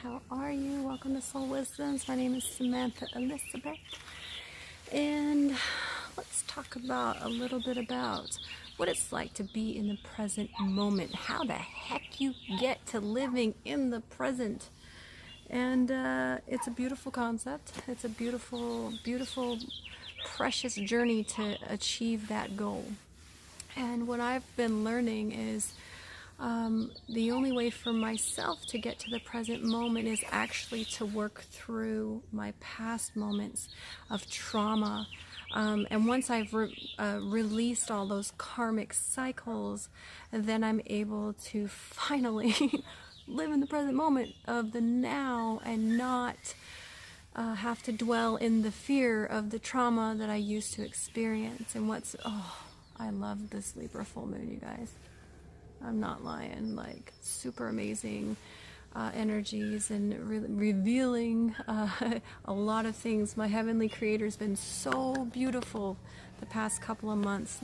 How are you? Welcome to Soul Wisdoms. My name is Samantha Elizabeth, and let's talk about a little bit about what it's like to be in the present moment. How the heck you get to living in the present. And it's a beautiful concept. It's a beautiful, beautiful, precious journey to achieve that goal. And what I've been learning is the only way for myself to get to the present moment is actually to work through my past moments of trauma. And once I've released all those karmic cycles, then I'm able to finally live in the present moment of the now and not have to dwell in the fear of the trauma that I used to experience. And I love this Libra full moon, you guys. I'm not lying. Like, super amazing energies and revealing a lot of things. My heavenly creator's been so beautiful the past couple of months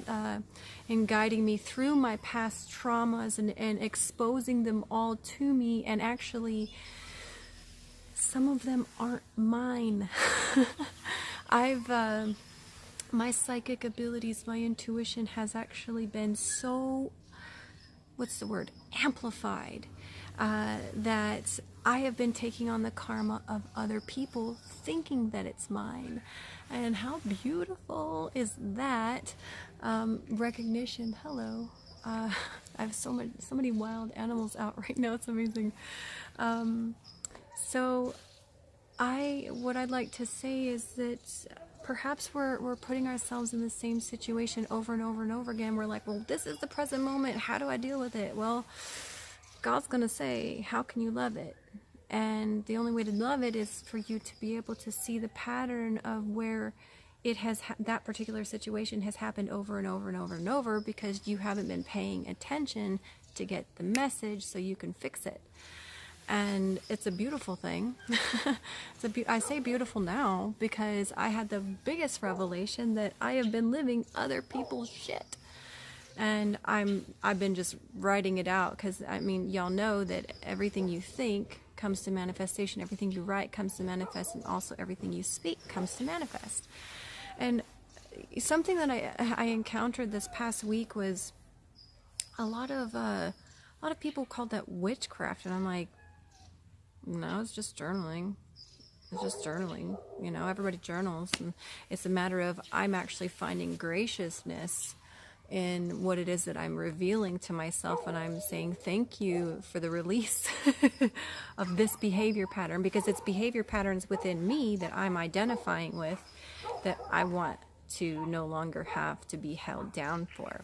in guiding me through my past traumas and exposing them all to me. And actually, some of them aren't mine. My psychic abilities, my intuition has actually been so amplified, that I have been taking on the karma of other people thinking that it's mine. And how beautiful is that recognition? Hello. I have so many wild animals out right now. It's amazing. What I'd like to say is that perhaps we're putting ourselves in the same situation over and over and over again. We're like, well, this is the present moment. How do I deal with it? Well, God's going to say, how can you love it? And the only way to love it is for you to be able to see the pattern of where it has that particular situation has happened over and over and over and over, because you haven't been paying attention to get the message so you can fix it. And it's a beautiful thing. I say beautiful now because I had the biggest revelation that I have been living other people's shit. And I've been just writing it out, because I mean, y'all know that everything you think comes to manifestation, everything you write comes to manifest, and also everything you speak comes to manifest. And something that I encountered this past week was a lot of people called that witchcraft, and I'm like, no, it's just journaling. It's just journaling. You know, everybody journals. And it's a matter of I'm actually finding graciousness in what it is that I'm revealing to myself when I'm saying thank you for the release of this behavior pattern, because it's behavior patterns within me that I'm identifying with that I want to no longer have to be held down for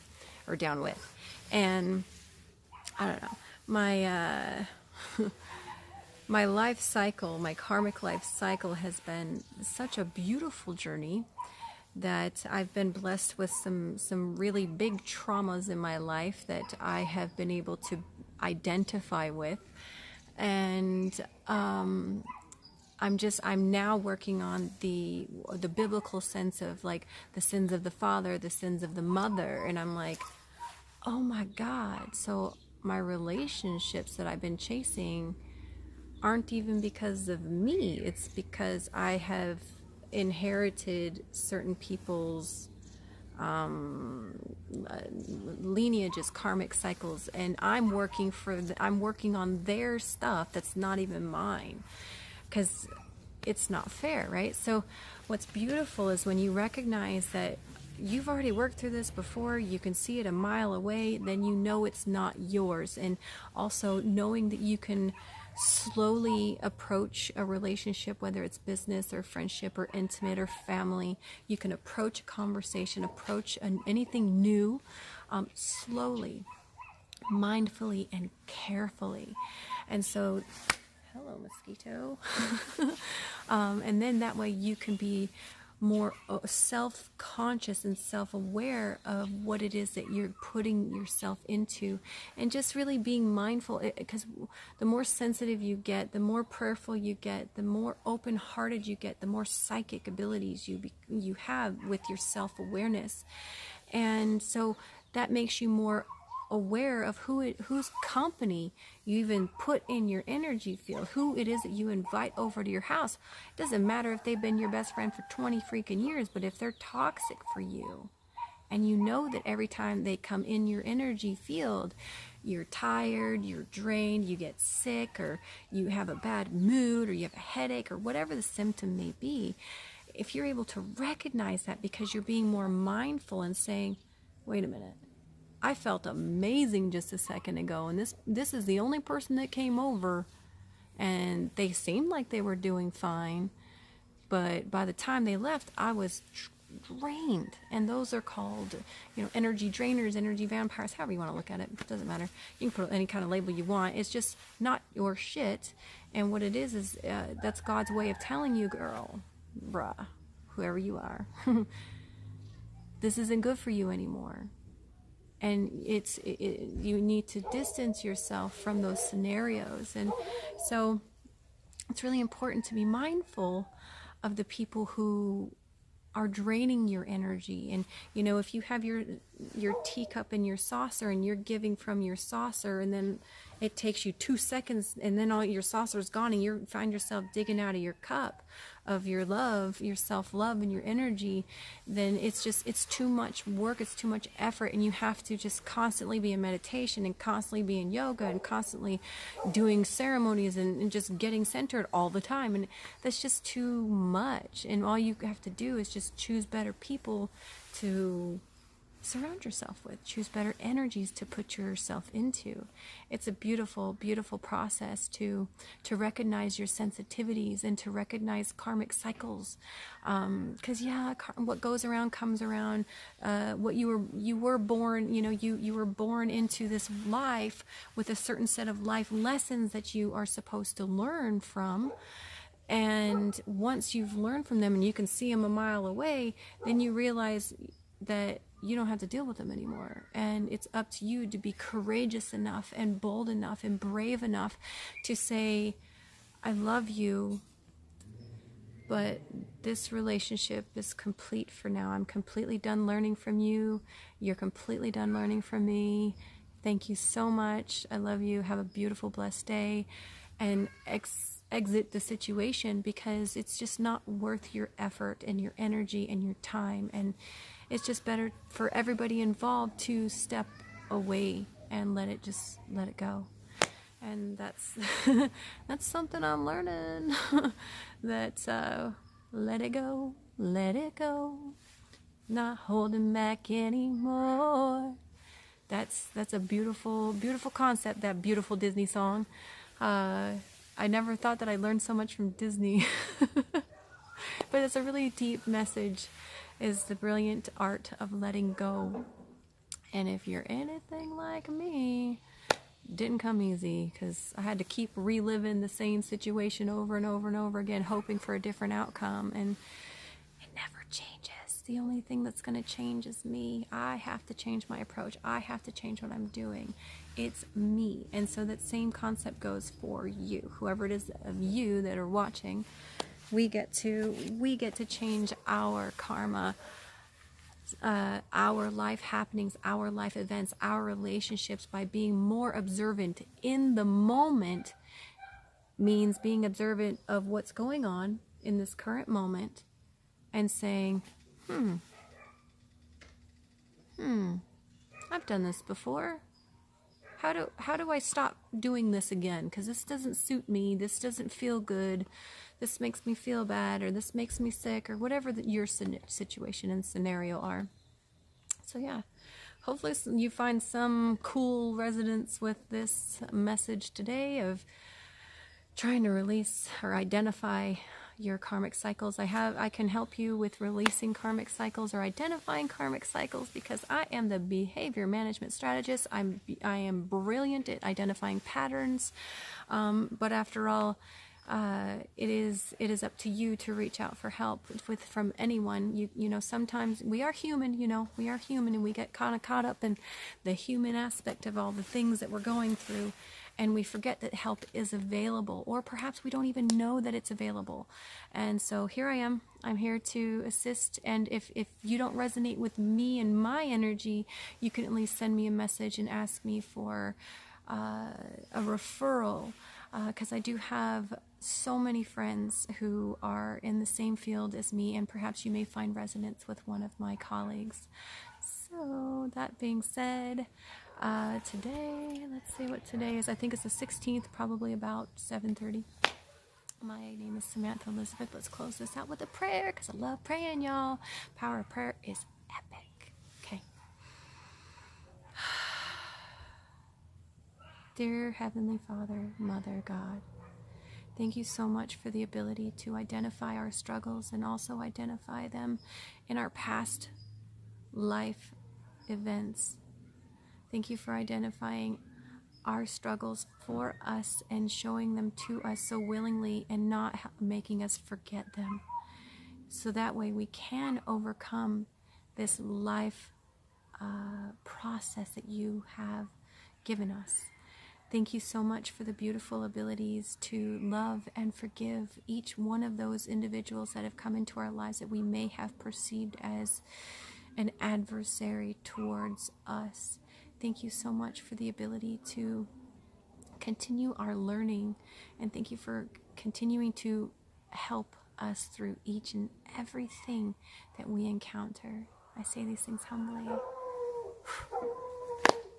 or down with. And I don't know. My life cycle, my karmic life cycle, has been such a beautiful journey that I've been blessed with some really big traumas in my life that I have been able to identify with. And I'm now working on the biblical sense of, like, the sins of the father, the sins of the mother. And I'm like, oh my God. So my relationships that I've been chasing aren't even because of me. It's because I have inherited certain people's lineages, karmic cycles, and I'm working on their stuff that's not even mine, because it's not fair, right? So what's beautiful is when you recognize that you've already worked through this before, you can see it a mile away, then you know it's not yours. And also knowing that you can slowly approach a relationship, whether it's business or friendship or intimate or family. You can approach a conversation, approach anything new, slowly, mindfully, and carefully. And so, hello, mosquito. And then that way you can be more self-conscious and self-aware of what it is that you're putting yourself into, and just really being mindful, because the more sensitive you get, the more prayerful you get, the more open-hearted you get, the more psychic abilities you have with your self-awareness. And so that makes you more aware of whose company you even put in your energy field, who it is that you invite over to your house. It doesn't matter if they've been your best friend for 20 freaking years, but if they're toxic for you, and you know that every time they come in your energy field, you're tired, you're drained, you get sick, or you have a bad mood, or you have a headache, or whatever the symptom may be, if you're able to recognize that because you're being more mindful and saying, wait a minute, I felt amazing just a second ago, and this is the only person that came over, and they seemed like they were doing fine, but by the time they left, I was drained. And those are called, energy drainers, energy vampires, however you want to look at it. It doesn't matter. You can put any kind of label you want. It's just not your shit. And what it is that's God's way of telling you, girl, bruh, whoever you are, this isn't good for you anymore. And you need to distance yourself from those scenarios. And so it's really important to be mindful of the people who are draining your energy. And if you have your teacup and your saucer, and you're giving from your saucer, and then it takes you 2 seconds, and then all your saucer's gone, and you find yourself digging out of your cup of your love, your self-love, and your energy, then it's too much work, it's too much effort, and you have to just constantly be in meditation, and constantly be in yoga, and constantly doing ceremonies, and just getting centered all the time. And that's just too much. And all you have to do is just choose better people to surround yourself with, choose better energies to put yourself into. It's a beautiful, beautiful process to recognize your sensitivities and to recognize karmic cycles. Because what goes around comes around. What you were born, you were born into this life with a certain set of life lessons that you are supposed to learn from. And once you've learned from them and you can see them a mile away, then you realize that you don't have to deal with them anymore. And it's up to you to be courageous enough and bold enough and brave enough to say, I love you, but this relationship is complete for now. I'm completely done learning from you. You're completely done learning from me. Thank you so much. I love you. Have a beautiful, blessed day. And exit the situation, because it's just not worth your effort and your energy and your time. And it's just better for everybody involved to step away and let it go. And that's that's something I'm learning. That let it go, not holding back anymore. That's a beautiful, beautiful concept, that beautiful Disney song. I never thought that I learned so much from Disney. But it's a really deep message, is the brilliant art of letting go. And if you're anything like me, it didn't come easy, because I had to keep reliving the same situation over and over and over again, hoping for a different outcome. And it never changes. The only thing that's going to change is me. I have to change my approach. I have to change what I'm doing. It's me. And so that same concept goes for you, whoever it is of you that are watching. We get to change our karma, our life happenings, our life events, our relationships by being more observant in the moment. Means being observant of what's going on in this current moment and saying, I've done this before. How do I stop doing this again? Because this doesn't suit me. This doesn't feel good. This makes me feel bad, or this makes me sick, or whatever your situation and scenario are. So yeah, hopefully you find some cool resonance with this message today of trying to release or identify your karmic cycles. I can help you with releasing karmic cycles or identifying karmic cycles, because I am the behavior management strategist. I am brilliant at identifying patterns, but after all, it is up to you to reach out for help from anyone. You know, sometimes we are human, and we get kind of caught up in the human aspect of all the things that we're going through. and we forget that help is available, or perhaps we don't even know that it's available. And so here I am. I'm here to assist, and if you don't resonate with me and my energy, you can at least send me a message and ask me for a referral, because I do have so many friends who are in the same field as me, and perhaps you may find resonance with one of my colleagues. So that being said, today, let's see what today is. I think it's the 16th, probably about 7:30. My name is Samantha Elizabeth. Let's close this out with a prayer, because I love praying, y'all. Power of prayer is epic. Okay. Dear Heavenly Father, Mother God, thank you so much for the ability to identify our struggles and also identify them in our past life events. Thank you for identifying our struggles for us and showing them to us so willingly, and not making us forget them. So that way we can overcome this life process that you have given us. Thank you so much for the beautiful abilities to love and forgive each one of those individuals that have come into our lives that we may have perceived as an adversary towards us. Thank you so much for the ability to continue our learning, and thank you for continuing to help us through each and everything that we encounter. I say these things humbly.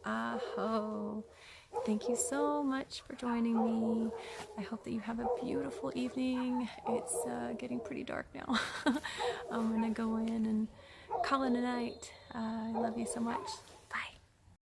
Aho. Thank you so much for joining me. I hope that you have a beautiful evening. It's getting pretty dark now. I'm gonna go in and call it a night. I love you so much.